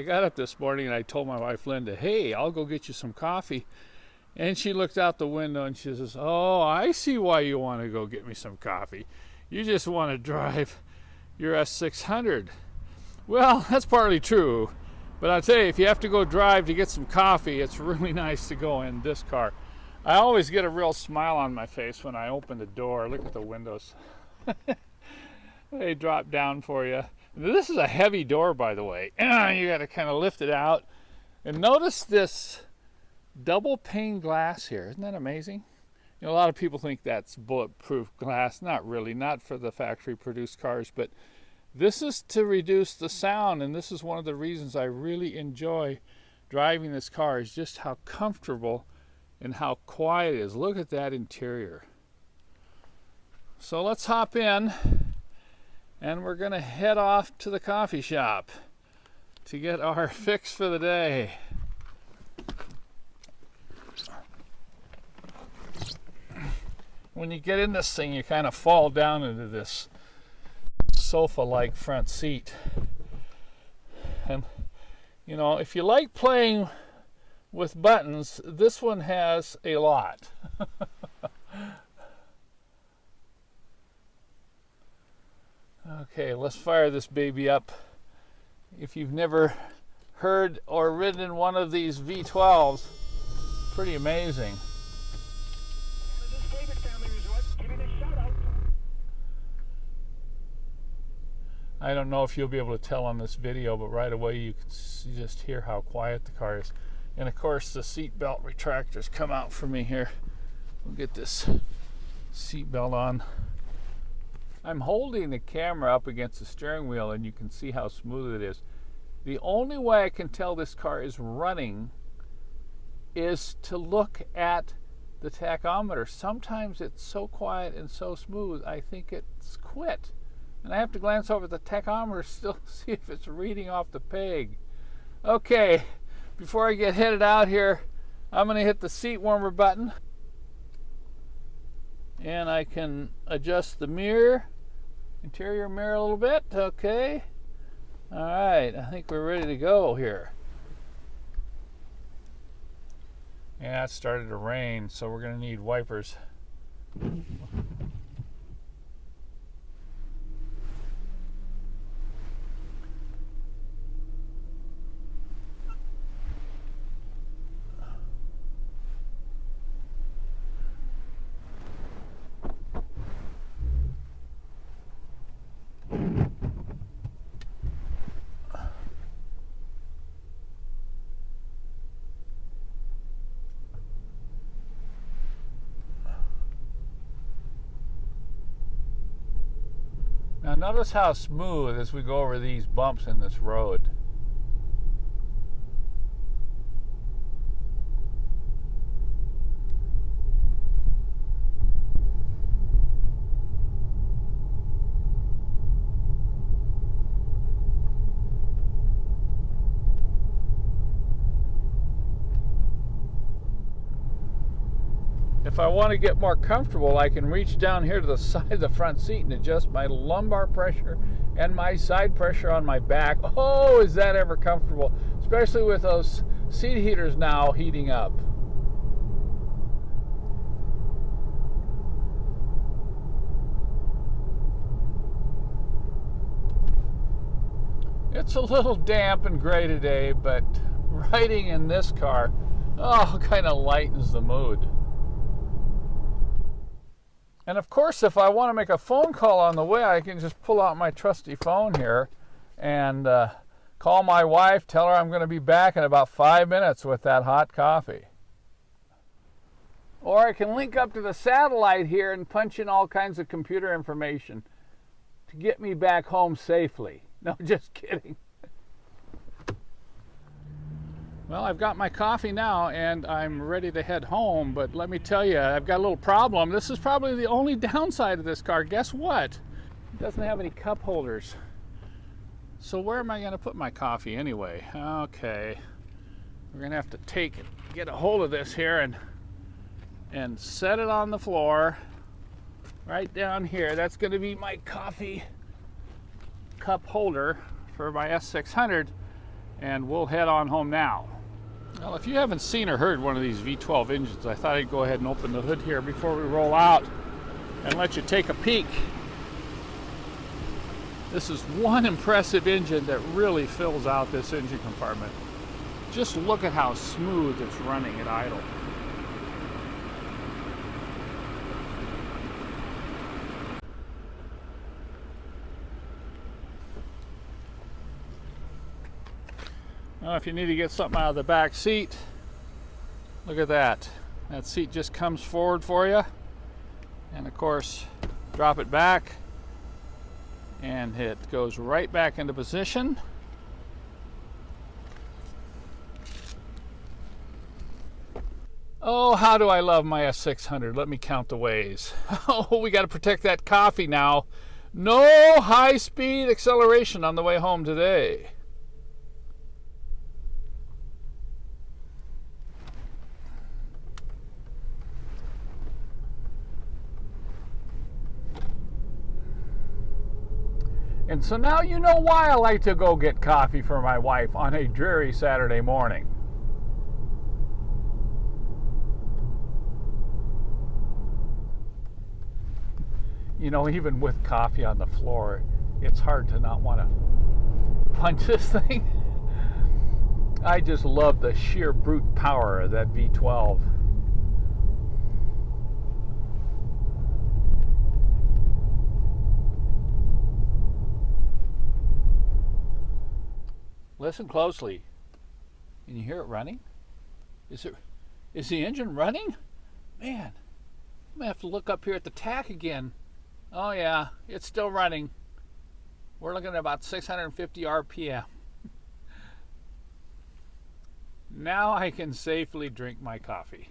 got up this morning and I told my wife Linda, hey, I'll go get you some coffee. And she looked out the window and she says, oh, I see why you want to go get me some coffee. You just want to drive your S600. Well, that's partly true. But I'll tell you, if you have to go drive to get some coffee, it's really nice to go in this car. I always get a real smile on my face when I open the door. Look at the windows. They drop down for you. This is a heavy door, by the way. You got to kind of lift it out. And notice this double pane glass here. Isn't that amazing? You know, a lot of people think that's bulletproof glass. Not really, not for the factory produced cars, but this is to reduce the sound, and this is one of the reasons I really enjoy driving this car, is just how comfortable and how quiet it is. Look at that interior. So let's hop in, and we're going to head off to the coffee shop to get our fix for the day. When you get in this thing, you kind of fall down into this sofa-like front seat. And, you know, if you like playing with buttons, this one has a lot. Okay, let's fire this baby up. If you've never heard or ridden in one of these V12s, pretty amazing. I don't know if you'll be able to tell on this video, but right away you can just hear how quiet the car is. And of course the seat belt retractors come out for me here. We'll get this seat belt on. I'm holding the camera up against the steering wheel and you can see how smooth it is. The only way I can tell this car is running is to look at the tachometer. Sometimes it's so quiet and so smooth, I think it's quit. And I have to glance over at the tachometer still to see if it's reading off the peg. Okay, before I get headed out here, I'm going to hit the seat warmer button. And I can adjust the mirror, interior mirror a little bit. Okay. All right, I think we're ready to go here. Yeah, it started to rain, so we're going to need wipers. Now notice how smooth as we go over these bumps in this road. If I want to get more comfortable, I can reach down here to the side of the front seat and adjust my lumbar pressure and my side pressure on my back. Oh, is that ever comfortable? Especially with those seat heaters now heating up. It's a little damp and gray today, but riding in this car, oh, kind of lightens the mood. And of course, if I want to make a phone call on the way, I can just pull out my trusty phone here and call my wife, tell her I'm going to be back in about 5 minutes with that hot coffee. Or I can link up to the satellite here and punch in all kinds of computer information to get me back home safely. No, just kidding. Well, I've got my coffee now and I'm ready to head home, but let me tell you, I've got a little problem. This is probably the only downside of this car. Guess what? It doesn't have any cup holders. So where am I going to put my coffee anyway? Okay, we're going to have to get a hold of this here and set it on the floor right down here. That's going to be my coffee cup holder for my S600. and we'll head on home now. Well, if you haven't seen or heard one of these V12 engines, I thought I'd go ahead and open the hood here before we roll out and let you take a peek. This is one impressive engine that really fills out this engine compartment. Just look at how smooth it's running at idle. Now, if you need to get something out of the back seat, look at that. That seat just comes forward for you. And of course, drop it back and it goes right back into position. Oh, how do I love my S600. Let me count the ways. Oh, we got to protect that coffee now. No high-speed acceleration on the way home today. And so now you know why I like to go get coffee for my wife on a dreary Saturday morning. You know, even with coffee on the floor, it's hard to not want to punch this thing. I just love the sheer brute power of that V12. Listen closely. Can you hear it running? Is the engine running? Man, I'm gonna have to look up here at the tach again. Oh yeah, it's still running. We're looking at about 650 RPM. Now I can safely drink my coffee.